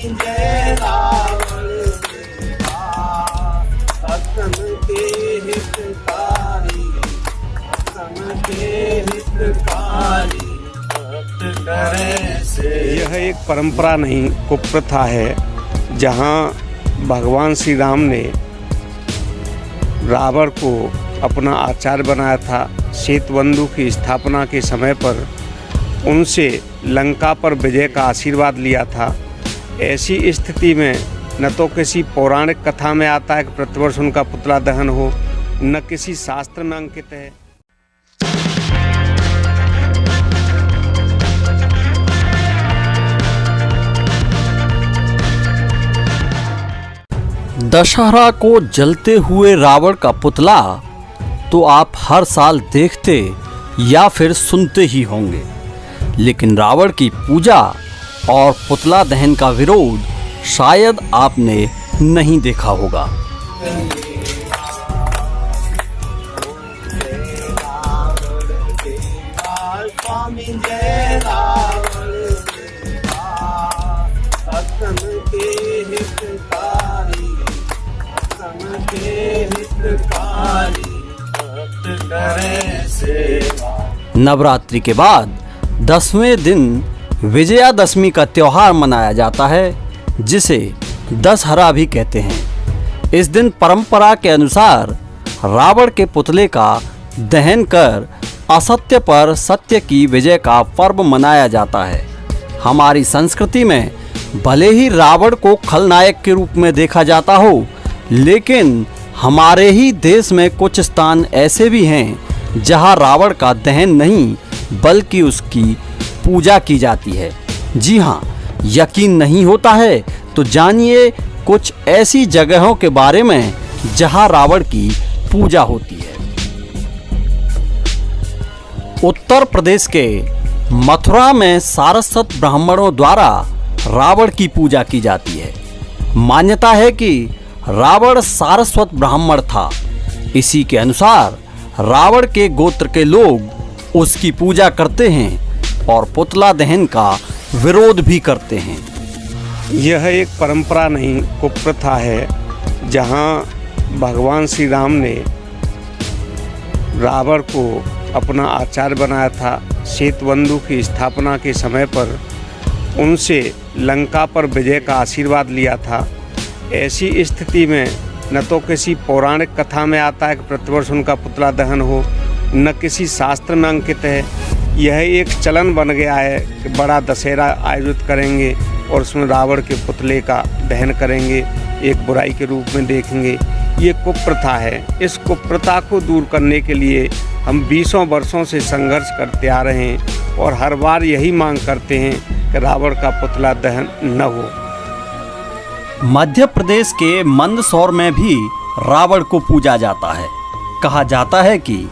जय रावण देवा, असम के हितकारी, असम के हितकारी, भक्त करे से। यह एक परंपरा नहीं, कुप्रथा है, जहाँ भगवान श्री राम ने रावण को अपना आचार्य बनाया था। सेतुबंधु की स्थापना के समय पर उनसे लंका पर विजय का आशीर्वाद लिया था। ऐसी स्थिति में न तो किसी पौराणिक कथा में आता है कि प्रतिवर्ष उनका पुतला दहन हो, न किसी शास्त्र में अंकित है। दशहरा को जलते हुए रावण का पुतला तो आप हर साल देखते या फिर सुनते ही होंगे, लेकिन रावण की पूजा और पुतला दहन का विरोध शायद आपने नहीं देखा होगा। स्वामी जय रावण देवा, असम के हितकारी, असम के हितकारी, भक्त करे सेवा। नवरात्रि के बाद 10वें दिन विजयादशमी का त्योहार मनाया जाता है, जिसे दशहरा भी कहते हैं। इस दिन परंपरा के अनुसार रावण के पुतले का दहन कर असत्य पर सत्य की विजय का पर्व मनाया जाता है। हमारी संस्कृति में भले ही रावण को खलनायक के रूप में देखा जाता हो, लेकिन हमारे ही देश में कुछ स्थान ऐसे भी हैं जहां रावण का दहन नहीं बल्कि उसकी पूजा की जाती है। जी हाँ, यकीन नहीं होता है तो जानिए कुछ ऐसी जगहों के बारे में जहां रावण की पूजा होती है। उत्तर प्रदेश के मथुरा में सारस्वत ब्राह्मणों द्वारा रावण की पूजा की जाती है। मान्यता है कि रावण सारस्वत ब्राह्मण था। इसी के अनुसार रावण के गोत्र के लोग उसकी पूजा करते हैं और पुतला दहन का विरोध भी करते हैं। यह एक परंपरा नहीं, कुप्रथा है, जहाँ भगवान श्री राम ने रावण को अपना आचार्य बनाया था। सेतुबंधु की स्थापना के समय पर उनसे लंका पर विजय का आशीर्वाद लिया था। ऐसी स्थिति में न तो किसी पौराणिक कथा में आता है कि प्रतिवर्ष उनका पुतला दहन हो, न किसी शास्त्र में अंकित है। यह एक चलन बन गया है कि बड़ा दशहरा आयोजित करेंगे और उसमें रावण के पुतले का दहन करेंगे, एक बुराई के रूप में देखेंगे। ये कुप्रथा है। इस कुप्रथा को दूर करने के लिए हम 20 वर्षों से संघर्ष करते आ रहे हैं और हर बार यही मांग करते हैं कि रावण का पुतला दहन न हो। मध्य प्रदेश के मंदसौर में भी रावण को पूजा जाता है। कहा जाता है कि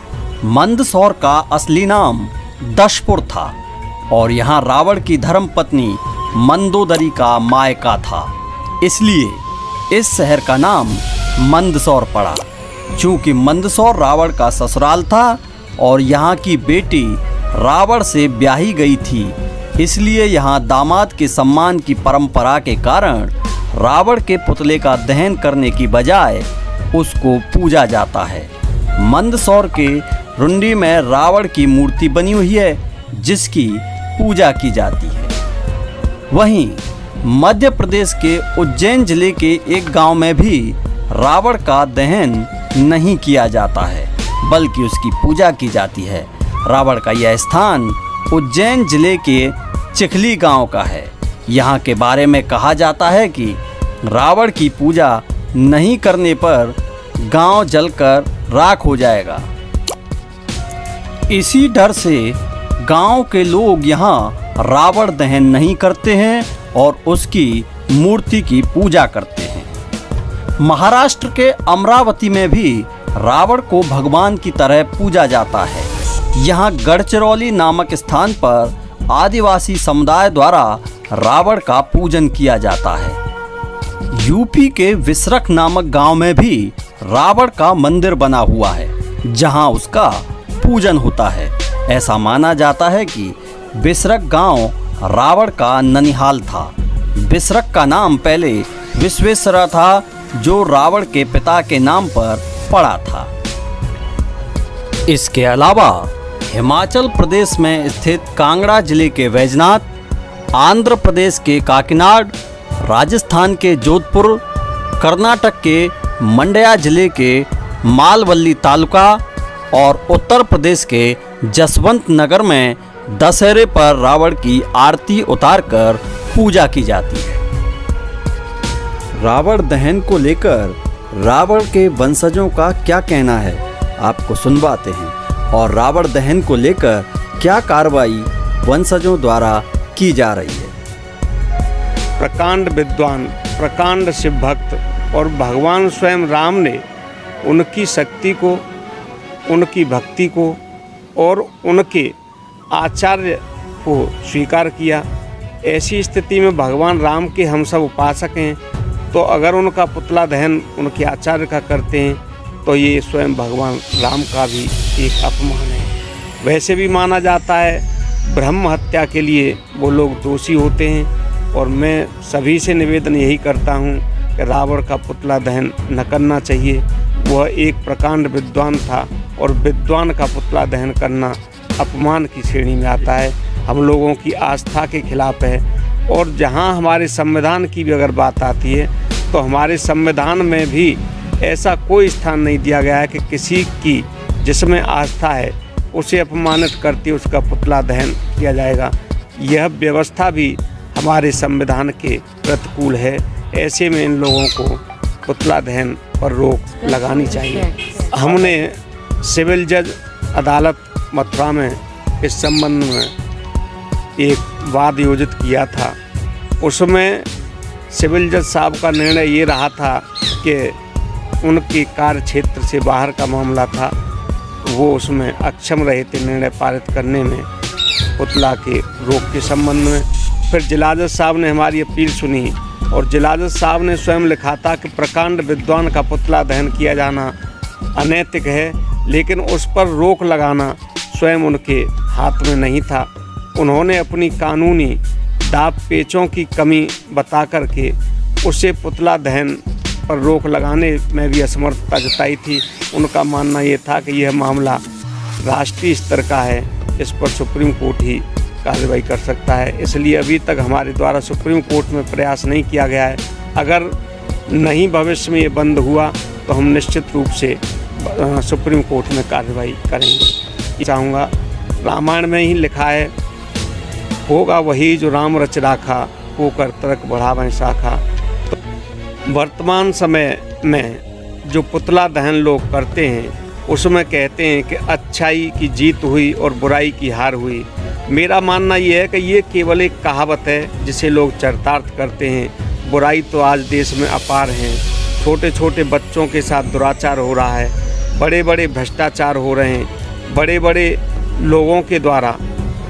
मंदसौर का असली नाम दशपुर था और यहाँ रावण की धर्मपत्नी मंदोदरी का मायका था, इसलिए इस शहर का नाम मंदसौर पड़ा। चूँकि मंदसौर रावण का ससुराल था और यहाँ की बेटी रावण से ब्याही गई थी, इसलिए यहाँ दामाद के सम्मान की परंपरा के कारण रावण के पुतले का दहन करने की बजाय उसको पूजा जाता है। मंदसौर के रुंडी में रावण की मूर्ति बनी हुई है, जिसकी पूजा की जाती है। वहीं मध्य प्रदेश के उज्जैन जिले के एक गांव में भी रावण का दहन नहीं किया जाता है, बल्कि उसकी पूजा की जाती है। रावण का यह स्थान उज्जैन जिले के चिखली गांव का है। यहाँ के बारे में कहा जाता है कि रावण की पूजा नहीं करने पर गांव जलकर राख हो जाएगा। इसी डर से गांव के लोग यहाँ रावण दहन नहीं करते हैं और उसकी मूर्ति की पूजा करते हैं। महाराष्ट्र के अमरावती में भी रावण को भगवान की तरह पूजा जाता है। यहाँ गढ़चिरौली नामक स्थान पर आदिवासी समुदाय द्वारा रावण का पूजन किया जाता है। यूपी के विसरख नामक गांव में भी रावण का मंदिर बना हुआ है, जहां उसका पूजन होता है। ऐसा माना जाता है कि विसरख गांव रावण का ननिहाल था। विसरक का नाम पहले विश्वेश्वरा था, जो रावण के पिता के नाम पर पड़ा था। इसके अलावा हिमाचल प्रदेश में स्थित कांगड़ा जिले के वैजनाथ, आंध्र प्रदेश के काकीनाड, राजस्थान के जोधपुर, कर्नाटक के मंड्या जिले के मालवल्ली तालुका और उत्तर प्रदेश के जसवंत नगर में दशहरे पर रावण की आरती उतारकर पूजा की जाती है। रावण दहन को लेकर रावण के वंशजों का क्या कहना है, आपको सुनवाते हैं, और रावण दहन को लेकर क्या कार्रवाई वंशजों द्वारा की जा रही है। प्रकांड विद्वान, प्रकांड शिव भक्त और भगवान स्वयं राम ने उनकी शक्ति को, उनकी भक्ति को और उनके आचार्य को स्वीकार किया। ऐसी स्थिति में भगवान राम के हम सब उपासक हैं, तो अगर उनका पुतला दहन उनके आचार्य का करते हैं तो ये स्वयं भगवान राम का भी एक अपमान है। वैसे भी माना जाता है ब्रह्म हत्या के लिए वो लोग दोषी होते हैं, और मैं सभी से निवेदन यही करता हूँ कि रावण का पुतला दहन न करना चाहिए। वह एक प्रकांड विद्वान था और विद्वान का पुतला दहन करना अपमान की श्रेणी में आता है, हम लोगों की आस्था के खिलाफ है। और जहाँ हमारे संविधान की भी अगर बात आती है तो हमारे संविधान में भी ऐसा कोई स्थान नहीं दिया गया है कि किसी की जिसमें आस्था है उसे अपमानित करते उसका पुतला दहन किया जाएगा। यह व्यवस्था भी हमारे संविधान के प्रतिकूल है। ऐसे में इन लोगों को पुतला दहन पर रोक लगानी चाहिए। हमने सिविल जज अदालत मथुरा में इस संबंध में एक वाद आयोजित किया था। उसमें सिविल जज साहब का निर्णय ये रहा था कि उनके कार्य क्षेत्र से बाहर का मामला था, वो उसमें अक्षम रहे थे निर्णय पारित करने में पुतला के रोक के संबंध में। फिर जिला जज साहब ने हमारी अपील सुनी और जिला जज साहब ने स्वयं लिखा था कि प्रकांड विद्वान का पुतला दहन किया जाना अनैतिक है, लेकिन उस पर रोक लगाना स्वयं उनके हाथ में नहीं था। उन्होंने अपनी कानूनी दाव पेचों की कमी बता करके उसे पुतला दहन पर रोक लगाने में भी असमर्थता जताई थी। उनका मानना ये था कि यह मामला राष्ट्रीय स्तर का है, इस पर सुप्रीम कोर्ट ही कार्रवाई कर सकता है। इसलिए अभी तक हमारे द्वारा सुप्रीम कोर्ट में प्रयास नहीं किया गया है। अगर नहीं भविष्य में ये बंद हुआ तो हम निश्चित रूप से सुप्रीम कोर्ट में कार्रवाई करेंगे। चाहूँगा, रामायण में ही लिखा है, होगा वही जो राम रच राखा, होकर तर्क बढ़ावें शाखा। तो वर्तमान समय में जो पुतला दहन लोग करते हैं उसमें कहते हैं कि अच्छाई की जीत हुई और बुराई की हार हुई। मेरा मानना ये है कि ये केवल एक कहावत है जिसे लोग चरितार्थ करते हैं। बुराई तो आज देश में अपार है। छोटे छोटे बच्चों के साथ दुराचार हो रहा है, बड़े बड़े भ्रष्टाचार हो रहे हैं, बड़े बड़े लोगों के द्वारा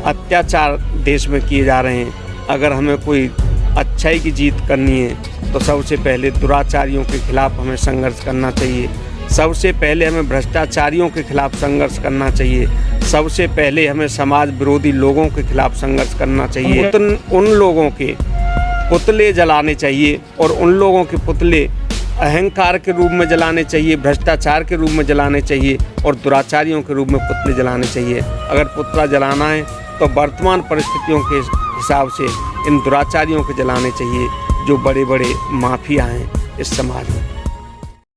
अत्याचार देश में किए जा रहे हैं। अगर हमें कोई अच्छाई की जीत करनी है तो सबसे पहले दुराचारियों के खिलाफ हमें संघर्ष करना चाहिए। सबसे पहले हमें भ्रष्टाचारियों के खिलाफ संघर्ष करना चाहिए। सबसे पहले हमें समाज विरोधी लोगों के खिलाफ संघर्ष करना चाहिए। उन लोगों के पुतले जलाने चाहिए और उन लोगों के पुतले अहंकार के रूप में जलाने चाहिए, भ्रष्टाचार के रूप में जलाने चाहिए और दुराचारियों के रूप में पुतले जलाने चाहिए। अगर पुतला जलाना है तो वर्तमान परिस्थितियों के हिसाब से इन दुराचारियों के जलाने चाहिए जो बड़े बड़े माफिया हैं इस समाज में।